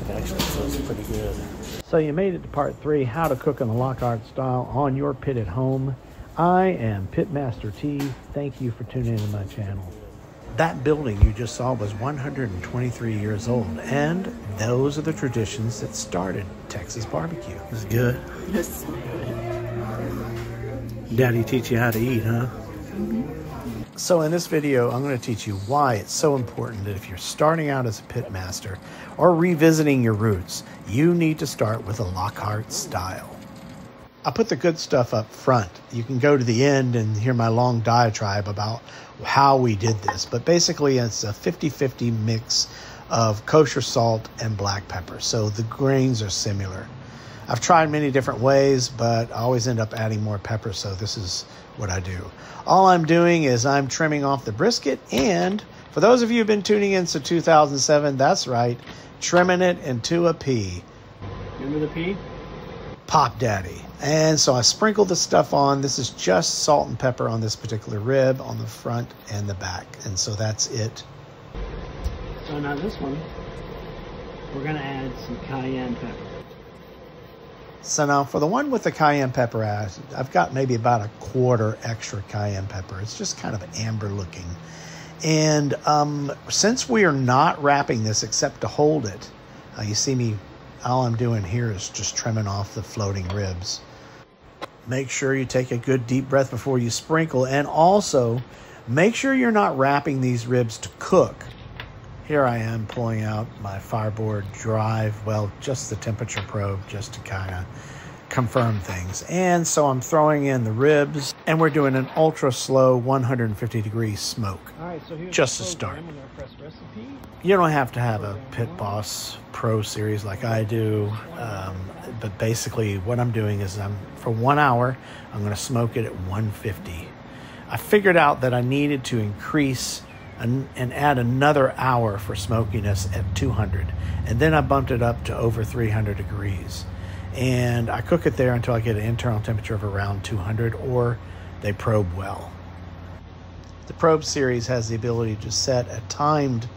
It actually feels pretty good. So you made it to part 3, how to cook in the Lockhart style on your pit at home. I am Pitmaster T. Thank you for tuning into my channel. That building you just saw was 123 years old, and those are the traditions that started Texas barbecue. It's good. Yes. Daddy teach you how to eat, huh? So in this video, I'm going to teach you why it's so important that if you're starting out as a pitmaster or revisiting your roots, you need to start with a Lockhart style. I put the good stuff up front. You can go to the end and hear my long diatribe about how we did this. But basically, it's a 50-50 mix of kosher salt and black pepper. So the grains are similar. I've tried many different ways, but I always end up adding more pepper. So this is what I do. All I'm doing is I'm trimming off the brisket. And for those of you who've been tuning in since 2007, that's right, trimming it into a P. Remember the P? Pop Daddy. And so I sprinkle the stuff on. This is just salt and pepper on this particular rib on the front and the back. And so that's it. So now this one, we're going to add some cayenne pepper. So now for the one with the cayenne pepper, I've got maybe about a quarter extra cayenne pepper. It's just kind of amber looking. And since we are not wrapping this except to hold it, you see me, all I'm doing here is just trimming off the floating ribs. Make sure you take a good deep breath before you sprinkle, and also make sure you're not wrapping these ribs to cook. Here I am pulling out my fireboard drive, well, just the temperature probe just to kind of confirm things. And so I'm throwing in the ribs, and we're doing an ultra slow 150 degree smoke. All right, so here's just to start. I'm going to press recipe. You don't have to have a Pit Boss Pro series like I do, but basically what I'm doing is for 1 hour, I'm going to smoke it at 150. I figured out that I needed to increase and add another hour for smokiness at 200, and then I bumped it up to over 300 degrees. And I cook it there until I get an internal temperature of around 200, or they probe well. The probe series has the ability to set a timed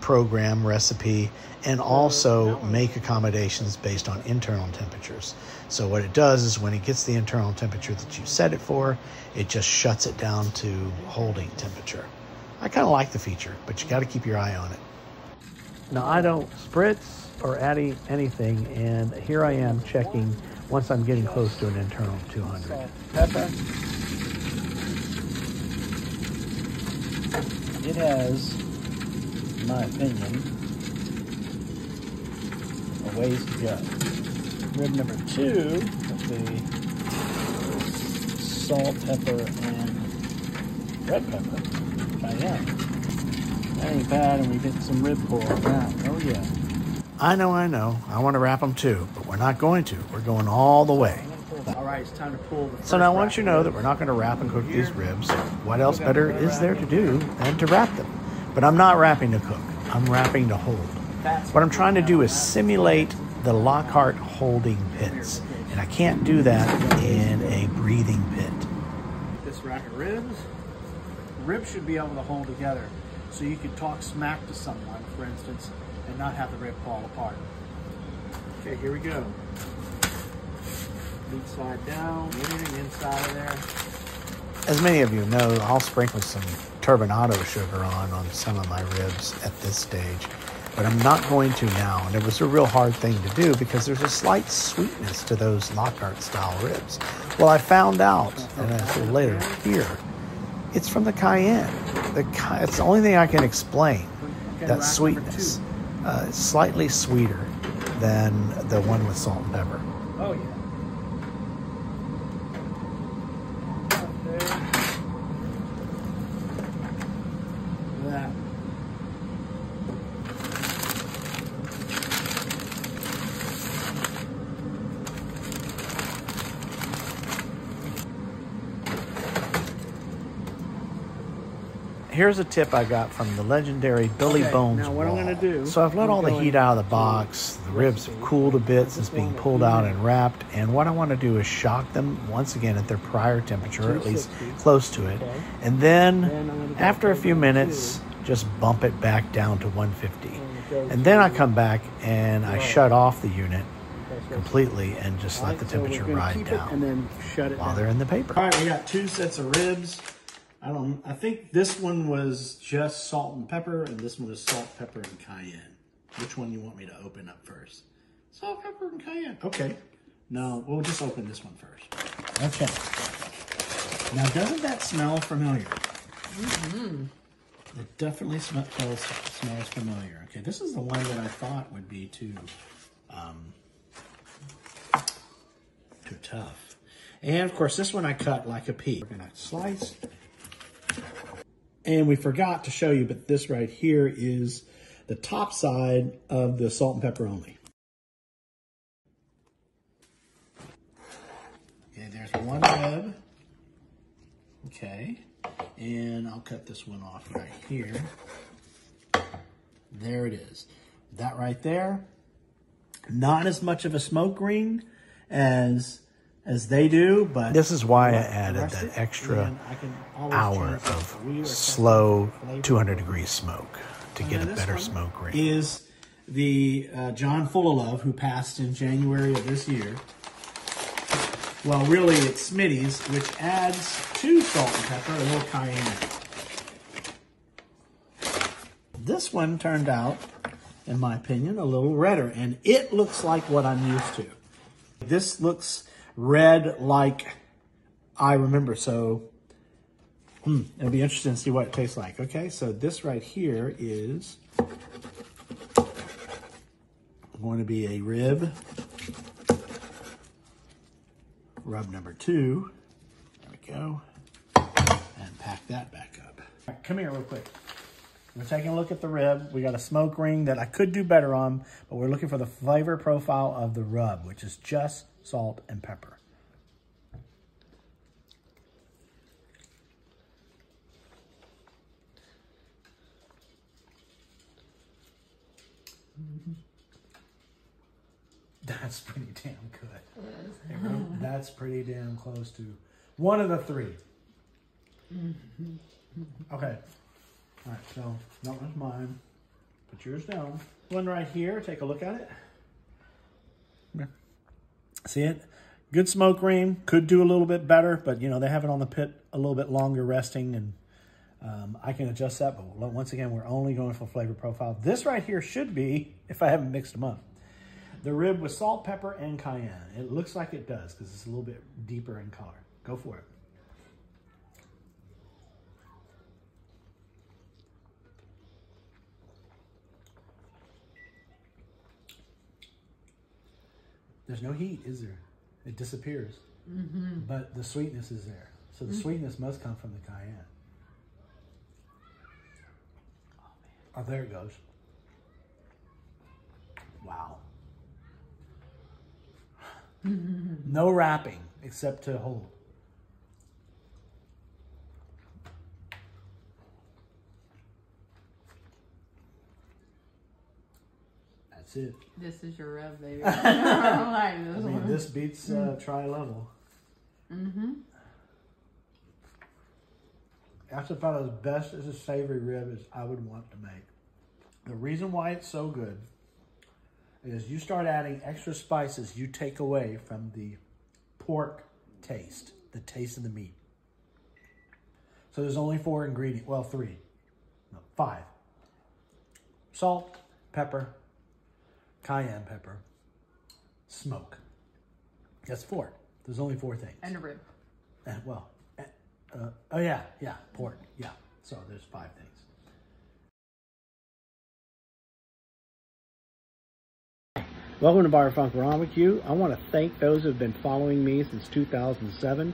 program recipe and also make accommodations based on internal temperatures. So what it does is when it gets the internal temperature that you set it for, it just shuts it down to holding temperature. I kind of like the feature, but you got to keep your eye on it. Now I don't spritz or add anything, and here I am checking once I'm getting close to an internal 200. Pepper. It has, in my opinion, a ways to go. Rib number 2, let's see, salt, pepper, and red pepper. Cayenne. That ain't bad, and we get some rib pull on that. Oh yeah. I know. I want to wrap them too, but we're not going to. We're going all the way. All right, it's time to pull the So now once you know that we're not going to wrap and cook these ribs, what else better is there to do than to wrap them? But I'm not wrapping to cook. I'm wrapping to hold. What I'm trying to do is simulate the Lockhart holding pits, and I can't do that in a breathing pit. This rack of ribs. Ribs should be able to hold together, so you could talk smack to someone, for instance, and not have the rib fall apart. Okay, here we go. Meat side down, anything inside of there. As many of you know, I'll sprinkle some turbinado sugar on some of my ribs at this stage, but I'm not going to now. And it was a real hard thing to do because there's a slight sweetness to those Lockhart style ribs. Well, I found out, and I said later here, it's from the cayenne. It's the only thing I can explain, that sweetness. It's slightly sweeter than the one with salt and pepper. Oh, yeah. That. Here's a tip I got from the legendary Billy Bones. Now what I'm going to do... So I've let all the heat out of the box. The ribs have cooled a bit since being pulled out and wrapped. And what I want to do is shock them once again at their prior temperature, or at least close to it. And then after a few minutes, just bump it back down to 150. And then I come back and I shut off the unit completely and just let the temperature ride down and then shut it while down. they're in the paper. All right, we got 2 sets of ribs. I think this one was just salt and pepper, and this one was salt, pepper, and cayenne. Which one you want me to open up first? Salt, pepper, and cayenne. Okay. No, we'll just open this one first. Okay. Now, doesn't that smell familiar? Mm-hmm. It definitely smells familiar. Okay, this is the one that I thought would be too tough. And of course, this one I cut like a pea. We're gonna slice. And we forgot to show you, but this right here is the top side of the salt and pepper only. Okay, there's one rib. Okay, and I'll cut this one off right here. There it is. That right there, not as much of a smoke ring as they do, but This is why I added that extra hour of slow 200-degree smoke to get a better smoke ring. Is the John Fullalove, who passed in January of this year. Well, really, it's Smitty's, which adds to salt and pepper a little cayenne. This one turned out, in my opinion, a little redder, and it looks like what I'm used to. This looks red like I remember, so it'll be interesting to see what it tastes like. Okay, so this right here is going to be a rib. Rub number 2. There we go. And pack that back up. Right, come here real quick. We're taking a look at the rib. We got a smoke ring that I could do better on, but we're looking for the flavor profile of the rub, which is just salt and pepper. That's pretty damn good. That's pretty damn close to one of the 3. Okay. All right, so that one's mine. Put yours down. One right here, take a look at it. Okay. See it? Good smoke ring. Could do a little bit better, but you know, they have it on the pit a little bit longer resting, and I can adjust that, but once again, we're only going for flavor profile. This right here should be, if I haven't mixed them up, the rib with salt, pepper, and cayenne. It looks like it does because it's a little bit deeper in color. Go for it. There's no heat, is there? It disappears. Mm-hmm. But the sweetness is there. So the sweetness must come from the cayenne. Oh, there it goes. Wow. No wrapping except to hold. That's it. This is your rub, baby. I like this one. This beats tri-level. Mm-hmm. That's about as best as a savory rib as I would want to make. The reason why it's so good is you start adding extra spices, you take away from the pork taste, the taste of the meat. So there's only 4 ingredients, well, 3, no, 5. Salt, pepper, cayenne pepper, smoke. That's 4. There's only 4 things. And a rib. Oh yeah, pork, yeah. So there's 5 things. Welcome to Bar Funk Barbecue. I want to thank those who have been following me since 2007.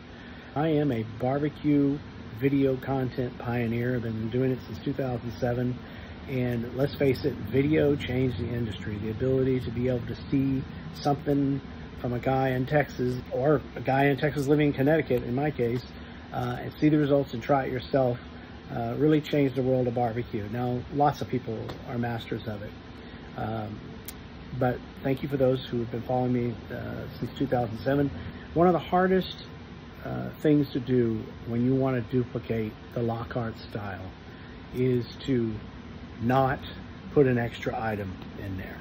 I am a barbecue video content pioneer. I've been doing it since 2007. And let's face it, video changed the industry. The ability to be able to see something from a guy in Texas, or a guy in Texas living in Connecticut, in my case, and see the results and try it yourself, really changed the world of barbecue. Now, lots of people are masters of it. But thank you for those who have been following me since 2007. One of the hardest things to do when you want to duplicate the Lockhart style is to not put an extra item in there.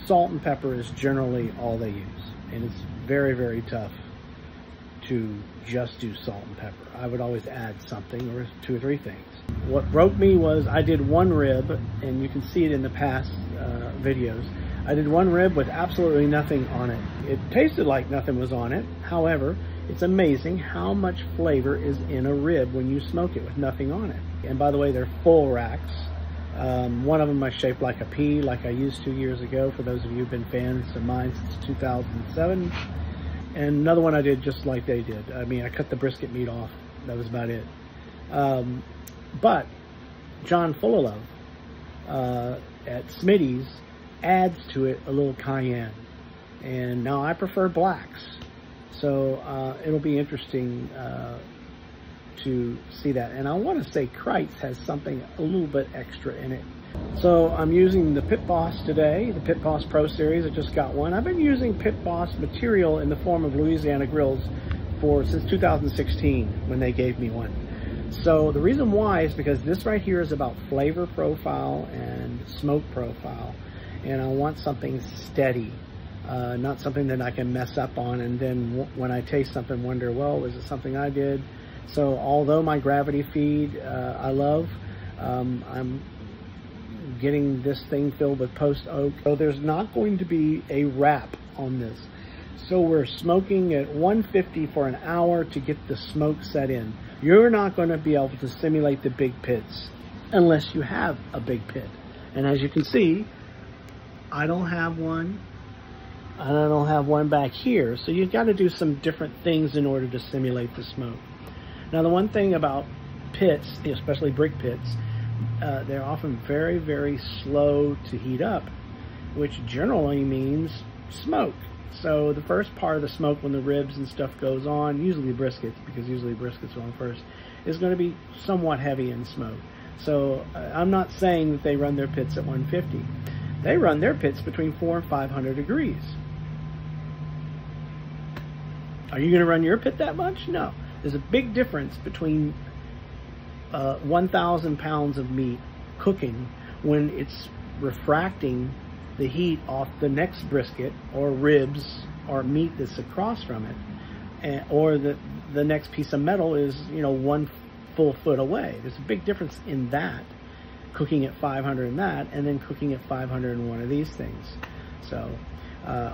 Salt and pepper is generally all they use, and it's very, very tough to just do salt and pepper. I would always add something or 2 or 3 things. What broke me was I did one rib, and you can see it in the past videos. I did one rib with absolutely nothing on it. It tasted like nothing was on it. However, it's amazing how much flavor is in a rib when you smoke it with nothing on it. And by the way, they're full racks. One of them is shaped like a pea, like I used 2 years ago, for those of you who've been fans of mine since 2007. And another one I did just like they did. I mean, I cut the brisket meat off. That was about it. But John Fullalove at Smitty's adds to it a little cayenne. And now I prefer blacks. So it'll be interesting to see that. And I want to say Kreitz has something a little bit extra in it. So I'm using the Pit Boss today, the Pit Boss Pro Series. I just got one. I've been using Pit Boss material in the form of Louisiana grills since 2016 when they gave me one. So the reason why is because this right here is about flavor profile and smoke profile. And I want something steady, not something that I can mess up on and then when I taste something wonder, well, is it something I did? So although my gravity feed I love, I'm getting this thing filled with post oak. So there's not going to be a wrap on this. So we're smoking at 150 for an hour to get the smoke set in. You're not going to be able to simulate the big pits unless you have a big pit. And as you can see, I don't have one, and I don't have one back here. So you've got to do some different things in order to simulate the smoke. Now, the one thing about pits, especially brick pits, they're often very, very slow to heat up, which generally means smoke. So the first part of the smoke when the ribs and stuff goes on, usually briskets, because usually briskets are on first, is going to be somewhat heavy in smoke. So I'm not saying that they run their pits at 150. They run their pits between 400 and 500 degrees. Are you going to run your pit that much? No. There's a big difference between 1,000 pounds of meat cooking when it's refracting the heat off the next brisket or ribs or meat that's across from it, or the next piece of metal is, you know, 1 full foot away. There's a big difference in that, cooking at 500 in that, and then cooking at 500 in one of these things. So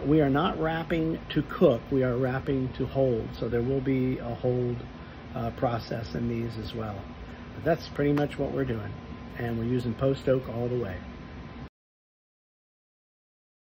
we are not wrapping to cook, we are wrapping to hold. So there will be a hold process in these as well. But that's pretty much what we're doing. And we're using post oak all the way.